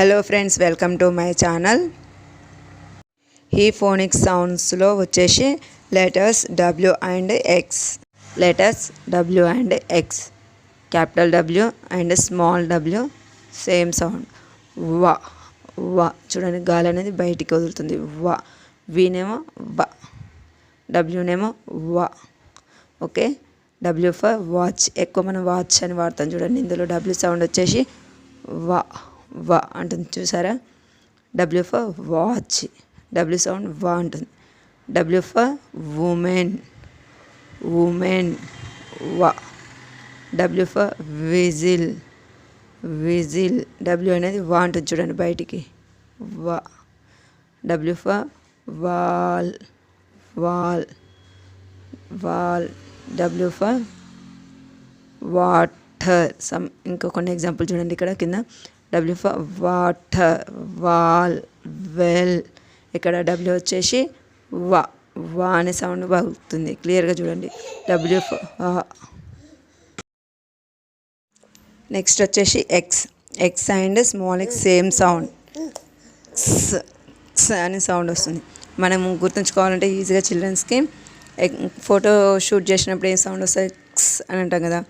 Hello friends, welcome to my channel. ఈ phonics సౌండ్స్లో వచ్చేసి letters W and X. Letters W and X, capital W and small W same sound. వా వా చూడండి, గాలి అనేది బయటికి వదులుతుంది. వా. వీనేమో వా, డబ్ల్యూనేమో వా. Okay, W for watch. ఎక్కువ మనం వాచ్ అని వాడతాం చూడండి. ఇందులో డబ్ల్యూ సౌండ్ వచ్చేసి వా వా అంటుంది, చూసారా? W for watch, W sound వా అంటుంది. డబ్ల్యూ ఫర్ ఉమెన్, ఉమెన్ వా. W for whistle, whistle. W అనేది వా అంటుంది చూడండి బయటికి, వా. W for wall, wall, wall. W for water. ఇంకా కొన్ని ఎగ్జాంపుల్ చూడండి ఇక్కడ కింద. W for water, wall, well. ఇక్కడ డబ్ల్యూ వచ్చేసి వా, వా అనే సౌండ్ బాగుతుంది. క్లియర్గా చూడండి. W for. నెక్స్ట్ వచ్చేసి X. X and small X same sound, అనే సౌండ్ వస్తుంది. మనం గుర్తుంచుకోవాలంటే ఈజీగా చిల్డ్రన్స్కి ఫోటో షూట్ చేసినప్పుడు ఏం సౌండ్ వస్తుంది? ఎక్స్ అని అంటాం కదా,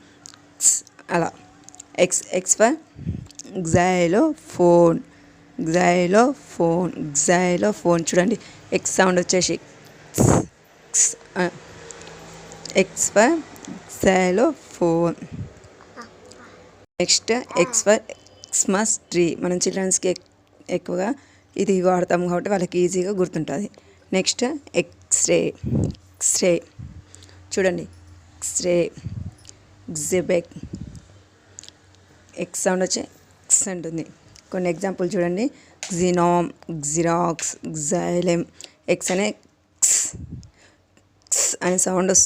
అలా. X. X for xylophone, xylophone, xylophone. చూడండి, ఎక్స్ సౌండ్ వచ్చేసి X for xylophone. Next X for Xmas tree. మనం చిల్డ్రన్స్కి ఎక్కువగా ఇది వాడతాం కాబట్టి వాళ్ళకి ఈజీగా గుర్తుంటుంది. Next X ray. ఎక్స్రే చూడండి, ఎక్స్రే, ఎగ్జిబెక్. ఎక్స్ సౌండ్ వచ్చి ఎక్స్ అంటుంది. కొన్ని ఎగ్జాంపుల్ చూడండి. Genome, Xerox, xylem. ఎక్స్ అనే ఎక్స్ అనే సౌండ్ వస్తుంది.